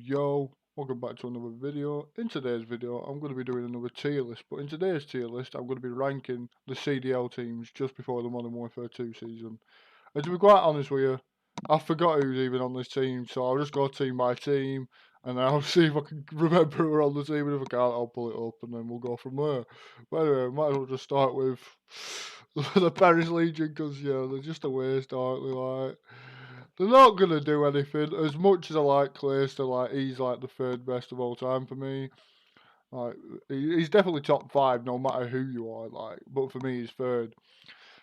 Yo, welcome back to another video. In today's video, I'm going to be doing another tier list, but in today's tier list, I'm going to be ranking the CDL teams just before the Modern Warfare 2 season. And to be quite honest with you, I forgot who's even on this team, so I'll just go team by team, and then I'll see if I can remember who are on the team, and if I can't, I'll pull it up, and then we'll go from there. But anyway, might as well just start with the Paris Legion, because, yeah, they're just a waste, aren't they, like... They're not going to do anything. As much as I like Clayster, like, he's like the third best of all time for me. Like, he's definitely top 5 no matter who you are, like, but for me he's third.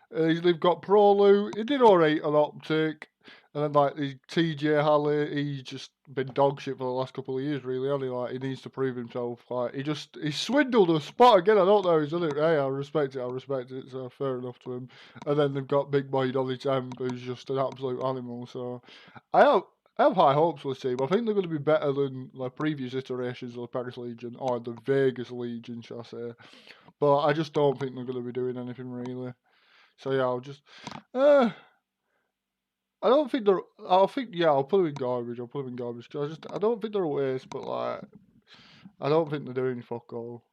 They've got Prolu, he did alright on Optic, and then like the TJ Halley, he's just been dog shit for the last couple of years really, hasn't he? Like, he needs to prove himself. Like, he swindled a spot again, I don't know, he's done it. Hey, I respect it, so fair enough to him. And then they've got Big Boy Dolly Temp, who's just an absolute animal, so I have high hopes for this team. I think they're going to be better than the previous iterations of the Paris Legion, or the Vegas Legion, shall I say. But I just don't think they're going to be doing anything really. So yeah, I'll just. I don't think they're. I'll put them in garbage. I'll put them in garbage because I don't think they're a waste, but like, I don't think they're doing fuck all.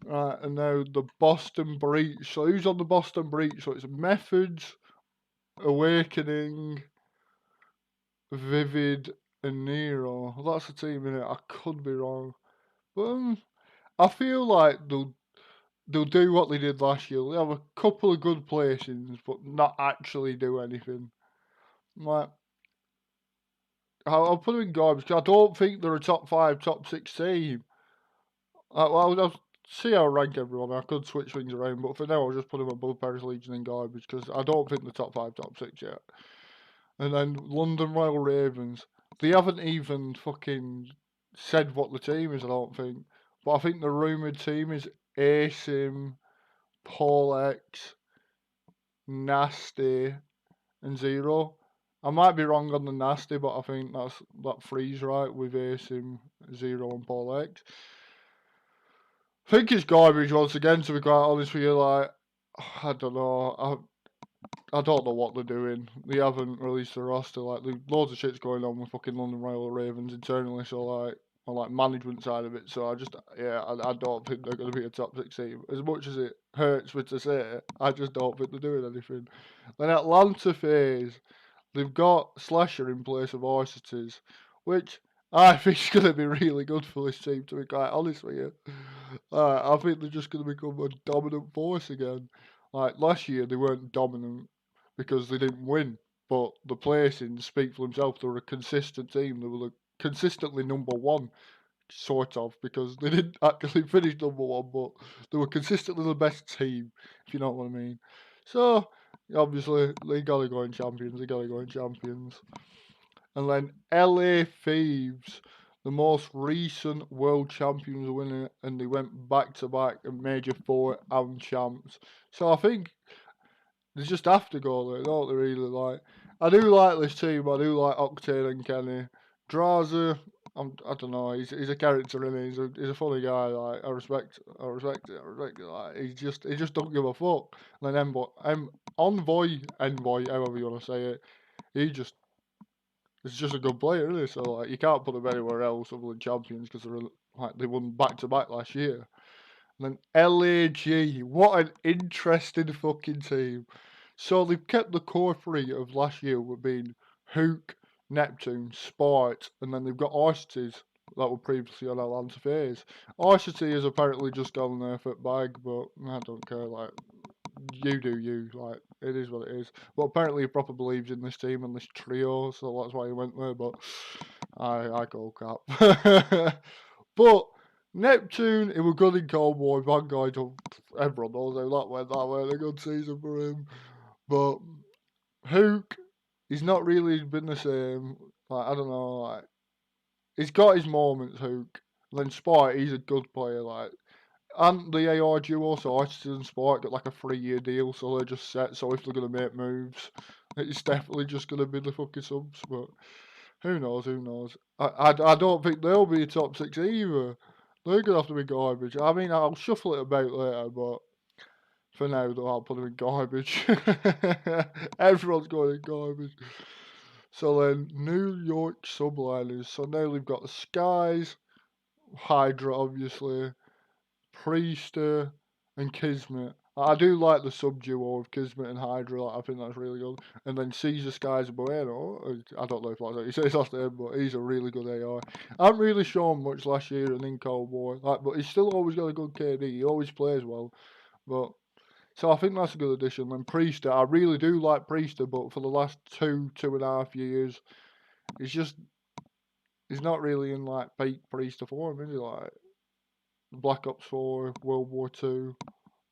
Right, and now the Boston Breach. So who's on the Boston Breach? So it's Methods, Awakening, Vivid, and Nero. Well, that's the team in it. I could be wrong, but I feel like they'll do what they did last year. They'll have a couple of good placings, but not actually do anything. Like, I'll put them in garbage because I don't think they're a top 5, top 6 team. I'll see how I rank everyone. I could switch things around, but for now I'll just put them above Paris Legion in garbage because I don't think they're top 5, top 6 yet. And then London Royal Ravens. They haven't even fucking said what the team is, I don't think. But I think the rumoured team is ASIM, Paul X, Nasty, and Zero. I might be wrong on the Nasty, but I think that freeze right with ASIM, Zero, and Paul X. I think it's garbage once again, to be quite honest with you. Like, I don't know. I don't know what they're doing. They haven't released the roster. Like, there's loads of shit's going on with fucking London Royal Ravens internally. So like, on like management side of it. So I don't think they're going to be a top 6 team. As much as it hurts me to say, I just don't think they're doing anything. Then Atlanta FaZe. They've got Slasher in place of Oysters, which I think is going to be really good for this team, to be quite honest with you. I think they're just going to become a dominant force again. Like, last year, they weren't dominant because they didn't win, but the placings speak for themselves. They were a consistent team. They were consistently number 1, sort of, because they didn't actually finish number 1, but they were consistently the best team, if you know what I mean. So, obviously, they gotta go in champions. And then LA Thieves, the most recent world champions winner, and they went back to back in Major 4 and champs. So I think they just have to go there, don't they, really? Like, I do like this team. I do like Octane and Kenny. Draza, I don't know. He's a character, and he's a funny guy. Like, I respect it. Like, he just don't give a fuck. And then Envoy, however you want to say it, he's just a good player, isn't he? So like, you can't put him anywhere else other than champions because they won back to back last year. And then LAG, what an interesting fucking team. So they've kept the core 3 of last year with being Hook, Neptune, Sport, and then they've got Oysters that were previously on Atlanta FaZe. Oysters has apparently just gone there for bag, but I don't care. Like, you do you. Like, it is what it is. But apparently he proper believes in this team and this trio, so that's why he went there. But I go cap. But Neptune, it was good in Cold War. Vanguard, everyone knows how that went a good season for him. But Hook, he's not really been the same. Like, I don't know, like, he's got his moments, Hook. And then Spike, he's a good player, like. And the AR duo, so Oysters and Spike got like a 3-year deal, so they're just set. So if they're going to make moves, it's definitely just going to be the fucking subs. But who knows? I don't think they'll be a top 6 either. They're going to have to be garbage. I mean, I'll shuffle it about later, but for now, though, I'll put them in garbage. Everyone's going in garbage. So then, New York subliners. So now they've got the Skies, Hydra, obviously, Priester, and Kismet. I do like the sub duo of Kismet and Hydra. Like, I think that's really good. And then Caesar Skies Bueno. I don't know if that's how you say his last name, but he's a really good AI. I haven't really shown much last year in Cold War, but he's still always got a good KD. He always plays well. But so I think that's a good addition. Then Priester, I really do like Priester, but for the last 2.5 years, he's not really in like peak Priester form, is he? Like Black Ops 4, World War 2.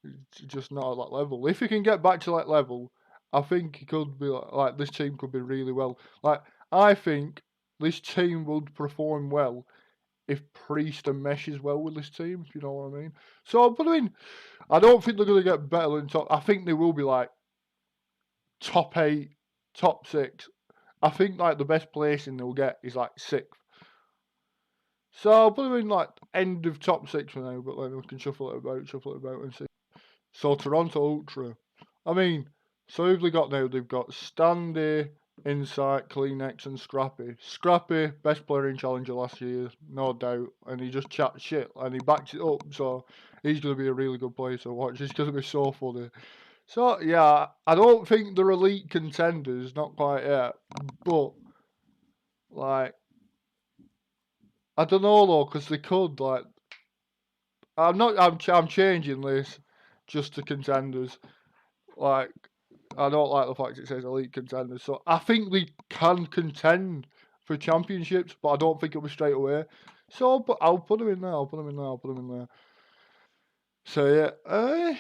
It's just not at that level. If he can get back to that level, I think he could be like this team could be really well. Like I think this team would perform well if Priester meshes well with this team. If you know what I mean. So, but I mean, I don't think they're going to get better than top. I think they will be like top 8, top 6. I think like the best placing they'll get is like 6th. So I'll put them in like end of top 6 for now, but then we can shuffle it about and see. So Toronto Ultra. I mean, so who've they got now? They've got Standy, Insight, Kleenex, and Scrappy. Scrappy, best player in Challenger last year, no doubt, and he just chats shit and he backs it up. So he's going to be a really good player to watch. He's going to be so funny. So yeah, I don't think they're elite contenders, not quite yet, but like I don't know though, because they could like. I'm not. I'm changing this just to contenders. Like I don't like the fact it says elite contenders. So I think they can contend for championships, but I don't think it'll be straight away. So I'll put them in there. I'll put them in there. I'll put them in there. So yeah,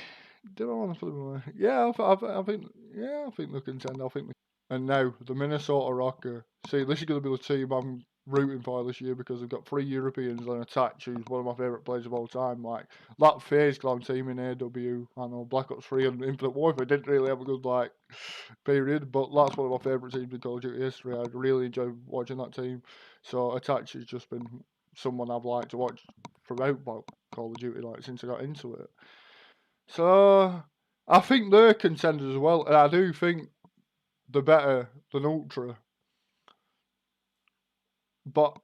do I want to put them in there? Yeah, I think. Yeah, I think they'll contend. I think. And now, the Minnesota Rocker. See, this is going to be the team I'm rooting for this year because they've got 3 Europeans and a Tatch, who's one of my favourite players of all time. Like, that FaZe Clan team in AW, I know Black Ops 3 and Infinite Warfare didn't really have a good, like, period, but that's one of my favourite teams in Call of Duty history. I really enjoy watching that team. So, Attach has just been someone I've liked to watch throughout Call of Duty, like, since I got into it. So, I think they're contenders as well, and I do think they're better than Ultra. But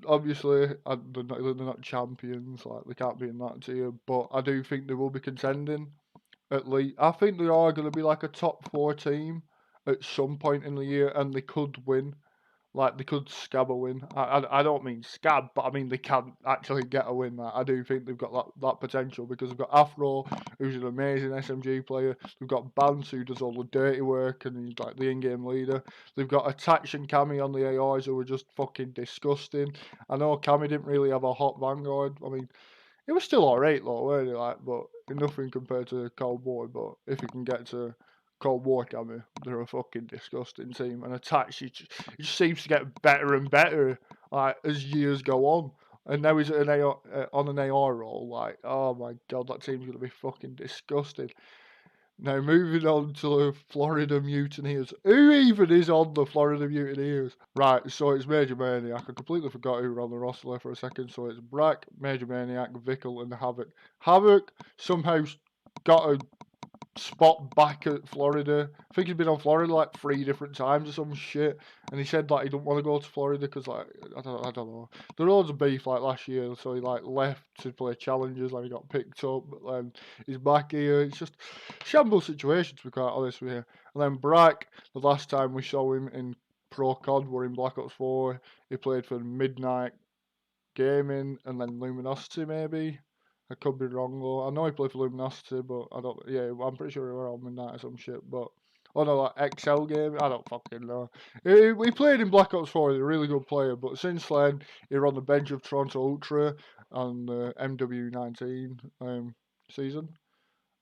obviously, they're not champions. Like they can't be in that tier. But I do think they will be contending. At least I think they are going to be like a top 4 team at some point in the year, and they could win. Like they could scab a win. I don't mean scab, but I mean they can actually get a win. Like, I do think they've got that potential because they've got Afro, who's an amazing SMG player. They've got Bance, who does all the dirty work and he's like the in-game leader. They've got Attach and Cammy on the AIs who are just fucking disgusting. I know Cammy didn't really have a hot Vanguard. I mean, it was still alright though, weren't it? Like, but nothing compared to Cold War. But if you can get to Cold War Cammy, they're a fucking disgusting team. And Attach, it just seems to get better and better like as years go on. And now he's at an AR, on an AR role. Like, oh my god, that team's gonna be fucking disgusting. Now moving on to the Florida Mutineers. Who even is on the Florida Mutineers? Right, so it's Major Maniac. I completely forgot who were on the roster there for a second. So it's Brack, Major Maniac, Vickle, and Havoc. Havoc somehow got a spot back at Florida. I think he's been on Florida like 3 different times or some shit. And he said like he don't want to go to Florida because like I don't know. There was loads of beef like last year, so he like left to play challenges and he got picked up. But then he's back here. It's just shambles situation to be quite honest with you. And then Brack, the last time we saw him in Pro COD were in Black Ops 4. He played for Midnight Gaming and then Luminosity maybe. I could be wrong though. I know he played for Luminosity, but I don't. Yeah, I'm pretty sure he were on Midnight or some shit. But oh no, like XL game. I don't fucking know. He played in Black Ops 4. He's a really good player, but since then he's on the bench of Toronto Ultra on the MW19 season,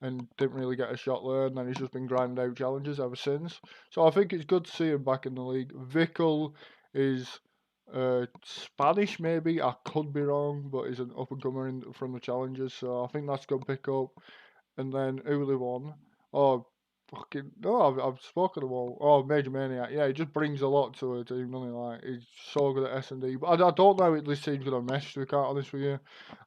and didn't really get a shot there. And then he's just been grinding out challenges ever since. So I think it's good to see him back in the league. Vickle is Spanish maybe. I could be wrong, but he's an up and comer from the challenges, so I think that's gonna pick up. And then who they won? Oh, fucking no, I've spoken them all. Oh, Major Maniac, yeah, he just brings a lot to a team, doesn't he? Like he's so good at S&D. But I don't know if this team's gonna mesh. To be quite honest with you,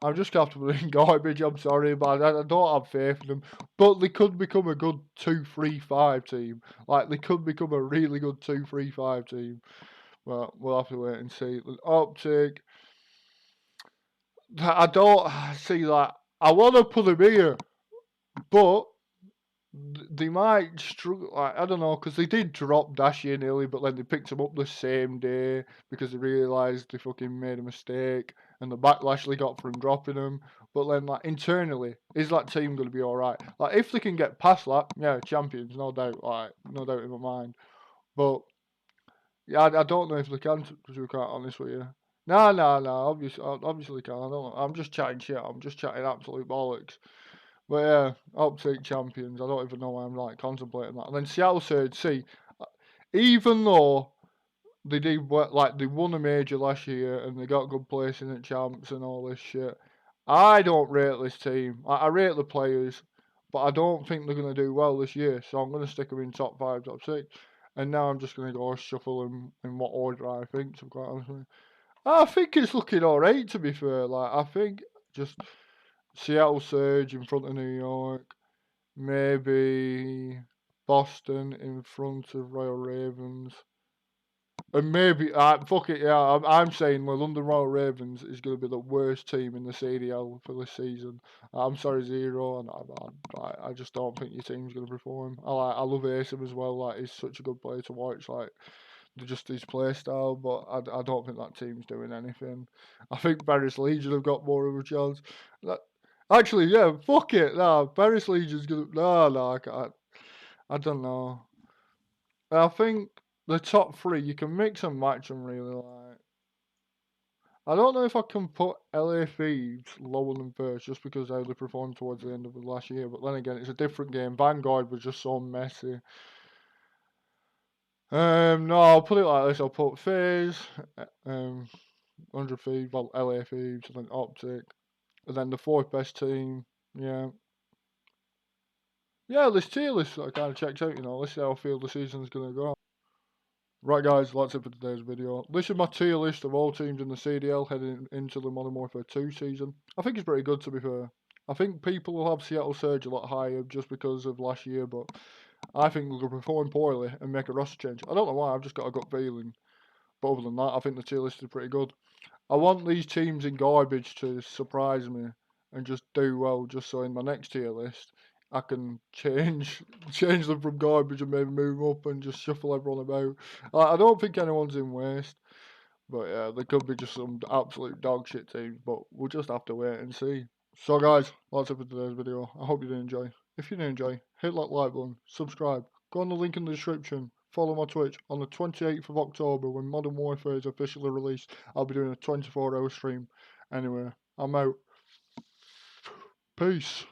I'm just comfortable in garbage. I'm sorry, but I don't have faith in them. But they could become a good 2-3-5 team. Like they could become a really good 2-3-5 team. But we'll have to wait and see. Optic, I don't see that. I want to put them here, but they might struggle. Like, I don't know, because they did drop Dashi nearly, but then they picked him up the same day because they realised they fucking made a mistake and the backlash they got from dropping him. But then, like, internally, is that team going to be alright? Like, if they can get past that, yeah, champions, no doubt. Like, no doubt in my mind. But yeah, I don't know if they can, to be quite honest with you. No. Obviously can. I don't know. I'm just chatting shit. I'm just chatting absolute bollocks. But yeah, Optic champions. I don't even know why I'm like contemplating that. And then Seattle Surge. See, even though they did like they won a major last year and they got good placing at champs and all this shit, I don't rate this team. I rate the players, but I don't think they're gonna do well this year. So I'm gonna stick them in top 5, top 6. And now I'm just gonna go shuffle them in what order I think. To be quite honest with you. I think it's looking alright. To be fair, like I think just Seattle Surge in front of New York. Maybe Boston in front of Royal Ravens. And maybe, fuck it, yeah, I'm saying the London Royal Ravens is going to be the worst team in the CDL for this season. I'm sorry, Zero, and I just don't think your team's going to perform. I love Asim as well, like, he's such a good player to watch, like, just his play style, but I don't think that team's doing anything. I think Paris Legion have got more of a chance. Actually, yeah, fuck it, no, Paris Legion's going to, no, I don't know. I think the top 3, you can mix and match them really. Like, I don't know if I can put LA Thieves lower than first just because how they performed towards the end of the last year. But then again, it's a different game. Vanguard was just so messy. No, I'll put it like this. I'll put FaZe, 100 Thieves, well, LA Thieves, and then Optic, and then the 4th best team. Yeah. Yeah, this tier list I kind of checked out. Let's see how I feel the season's gonna go. Right guys, that's it for today's video. This is my tier list of all teams in the CDL heading into the Modern Warfare 2 season. I think it's pretty good to be fair. I think people will have Seattle Surge a lot higher just because of last year, but I think they'll perform poorly and make a roster change. I don't know why, I've just got a gut feeling. But other than that, I think the tier list is pretty good. I want these teams in garbage to surprise me and just do well, just so in my next tier list I can change them from garbage and maybe move them up and just shuffle everyone about. I don't think anyone's in waste, but yeah, there could be just some absolute dog shit teams, but we'll just have to wait and see. So guys, that's it for today's video. I hope you did enjoy. If you did enjoy, hit that like button, subscribe, go on the link in the description, follow my Twitch. On the 28th of October, when Modern Warfare is officially released, I'll be doing a 24-hour stream. Anyway, I'm out. Peace.